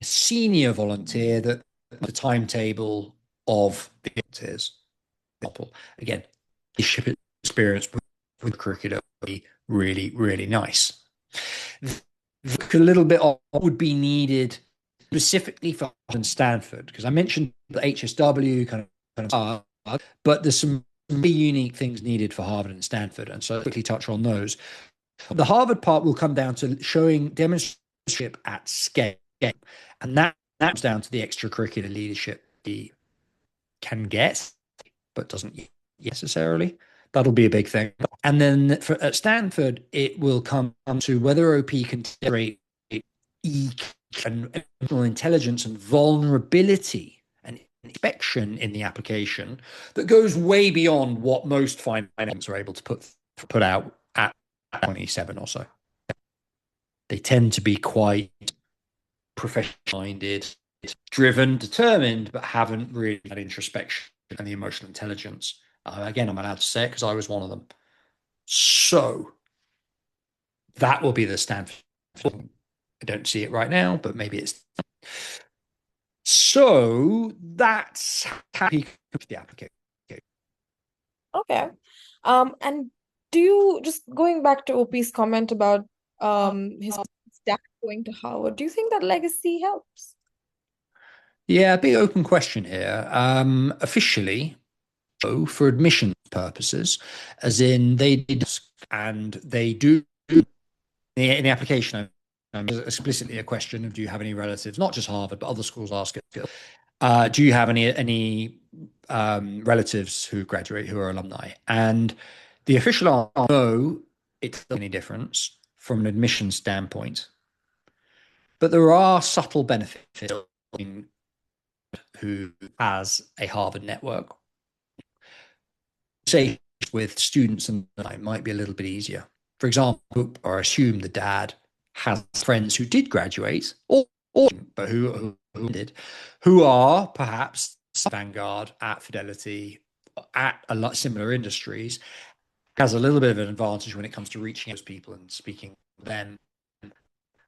senior volunteer that the timetable of the volunteers. Again, leadership experience with curriculum would be really, really nice. A little bit of what would be needed specifically for Harvard and Stanford, because I mentioned the HSW but there's some really unique things needed for Harvard and Stanford, and so I'll quickly touch on those. The Harvard part will come down to showing demonstration at scale, and that comes down to the extracurricular leadership he can get, but doesn't necessarily. That'll be a big thing. And then at Stanford, it will come to whether OP can integrate and emotional intelligence and vulnerability and inspection in the application that goes way beyond what most finance are able to put out at 27 or so. They tend to be quite professional minded, driven, determined, but haven't really had introspection and the emotional intelligence. Again, I'm allowed to say it because I was one of them. So that will be the Stanford. I don't see it right now, but maybe it's. So that's how he comes to the application. Okay. And do you, just going back to OP's comment about his dad going to Harvard, do you think that legacy helps? Yeah, big open question here. Officially, so for admission purposes, as in they did, and they do in the application. Explicitly a question of do you have any relatives, not just Harvard, but other schools ask it. Do you have any relatives who graduate who are alumni? And the official answer, no, it's not any difference from an admission standpoint. But there are subtle benefits in who has a Harvard network. Say with students and it might be a little bit easier. For example, or assume the dad has friends who did graduate, or but who did, who are perhaps Vanguard at Fidelity, at a lot similar industries, has a little bit of an advantage when it comes to reaching those people and speaking to them.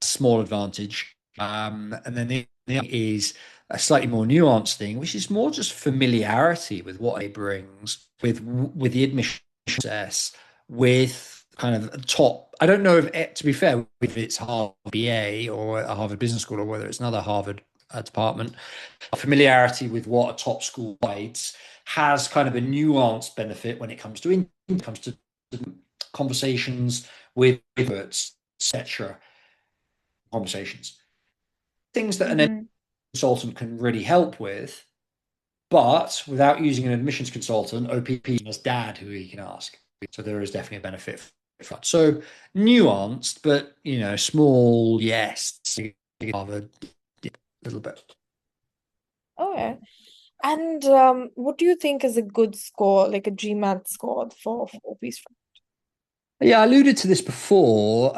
Small advantage. And then the other is a slightly more nuanced thing, which is more just familiarity with what it brings with the admission process, with kind of top. I don't know if, to be fair, if it's Harvard BA or a Harvard Business School or whether it's another Harvard department. Familiarity with what a top school provides has kind of a nuanced benefit when it comes to conversations with experts, etc. Conversations, things that an consultant can really help with, but without using an admissions consultant, OPP has dad who he can ask. So there is definitely a benefit for that. So nuanced, but small, yes, Harvard, a little bit. Okay. And what do you think is a good score, like a GMAT score for OP's? Yeah, I alluded to this before.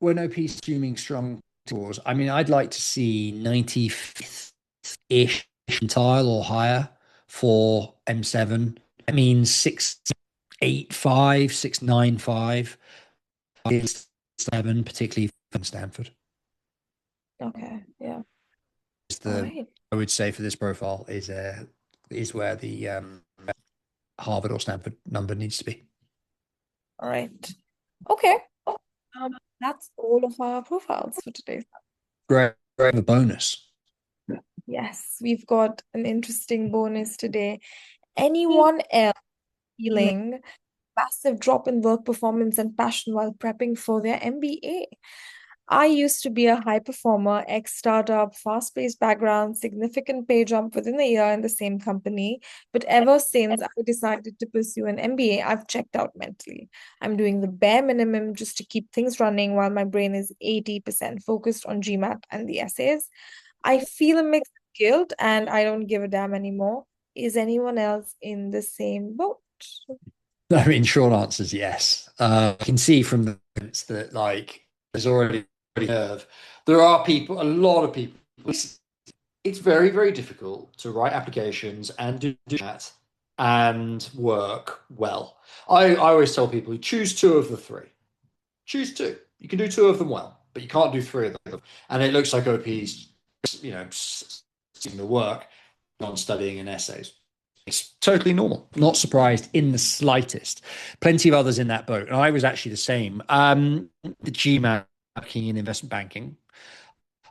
When OP streaming strong scores, I mean, I'd like to see 95th-ish percentile or higher for M7. It means 685, 695. It's 7, particularly from Stanford. Okay, yeah. Is All the right. I would say for this profile is where the Harvard or Stanford number needs to be. All right. Okay. That's all of our profiles for today. Great, great. A bonus. Yes, we've got an interesting bonus today. Anyone else feeling massive drop in work performance and passion while prepping for their MBA? I used to be a high performer, ex-startup, fast-paced background, significant pay jump within a year in the same company. But ever since I decided to pursue an MBA, I've checked out mentally. I'm doing the bare minimum just to keep things running while my brain is 80% focused on GMAT and the essays. I feel a mix of guilt and I don't give a damn anymore. Is anyone else in the same boat? I mean, short answer is yes. I can see from the notes that like there's already a curve. There are people, a lot of people. It's very, very difficult to write applications and do that and work well. I always tell people choose two of the three. Choose two. You can do two of them well, but you can't do three of them. And it looks like OP's, doing the work on studying and essays. It's totally normal. Not surprised in the slightest. Plenty of others in that boat. And I was actually the same. The GMAT working in investment banking,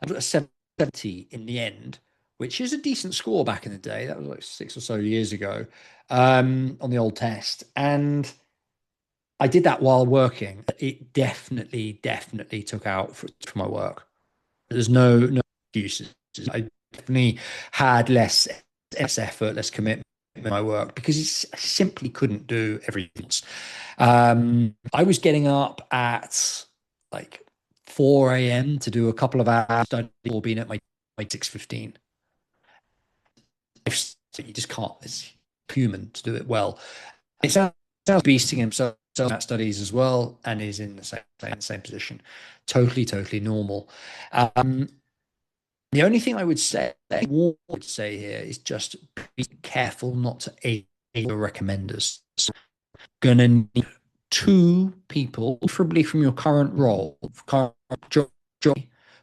I got a 70 in the end, which is a decent score back in the day. That was like 6 or so years ago, on the old test. And I did that while working. It definitely took out for my work. There's no excuses. I definitely had less effort, less commitment in my work because I simply couldn't do everything else. I was getting up at like 4 a.m. to do a couple of hours study or being at my 6:15. You just can't. It's human to do it well. It sounds beasting himself at studies as well, and is in the same position. Totally normal. The only thing I would say here is just be careful not to aid your recommenders. Gonna need two people, preferably from your current role, current job,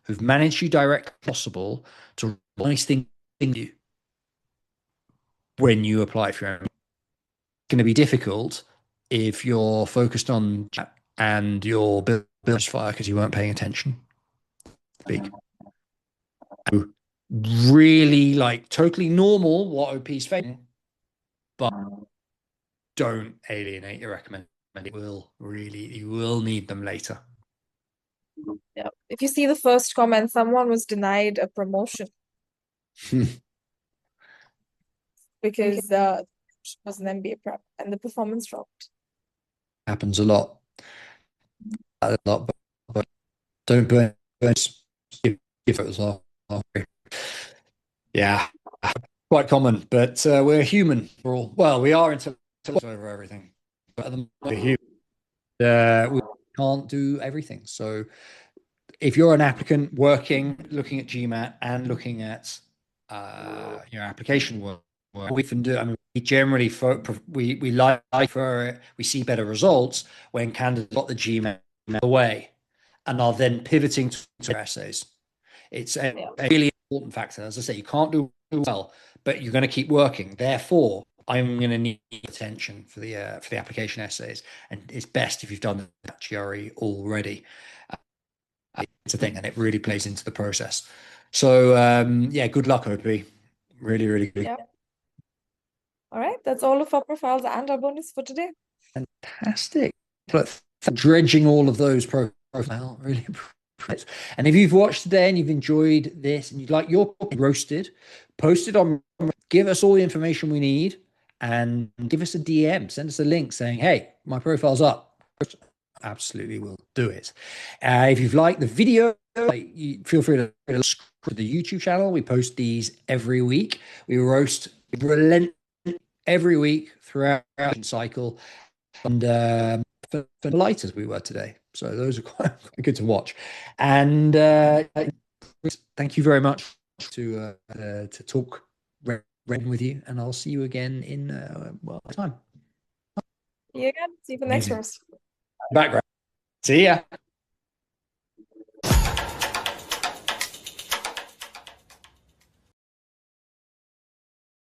who've managed you direct possible to nice thing you when you apply for your. It's going to be difficult if you're focused on and your bills fire because you weren't paying attention. Big. Really like totally normal what OP's facing, but don't alienate your recommendation. You will need them later. Yeah. If you see the first comment, someone was denied a promotion because it was an MBA prep and the performance dropped. Happens a lot, but don't burn. Give it as well. Yeah, quite common, but we're human. We're all well. We are intellectual over everything, but we're human. We can't do everything. So if you're an applicant working, looking at GMAT and looking at your application work, we can do. I mean, we generally we like for it. We see better results when candidates got the GMAT away and are then pivoting to essays. It's a really important factor. As I say, you can't do well, but you're going to keep working. Therefore, I'm going to need attention for the application essays, and it's best if you've done that GRE already. It's a thing, and it really plays into the process. So yeah, good luck, OP. Really good. Yeah. All right, that's all of our profiles and our bonus for today. Fantastic. But dredging all of those profiles, really. And if you've watched today and you've enjoyed this and you'd like your roasted, post it on, give us all the information we need and give us a DM, send us a link saying, hey, my profile's up. Absolutely will do it. If you've liked the video, feel free to subscribe to the YouTube channel. We post these every week. We roast every week throughout the cycle. And for light as we were today. So those are quite good to watch. And thank you very much to talk with you. And I'll see you again in time. See you again. See you for the next roast. Background. See ya.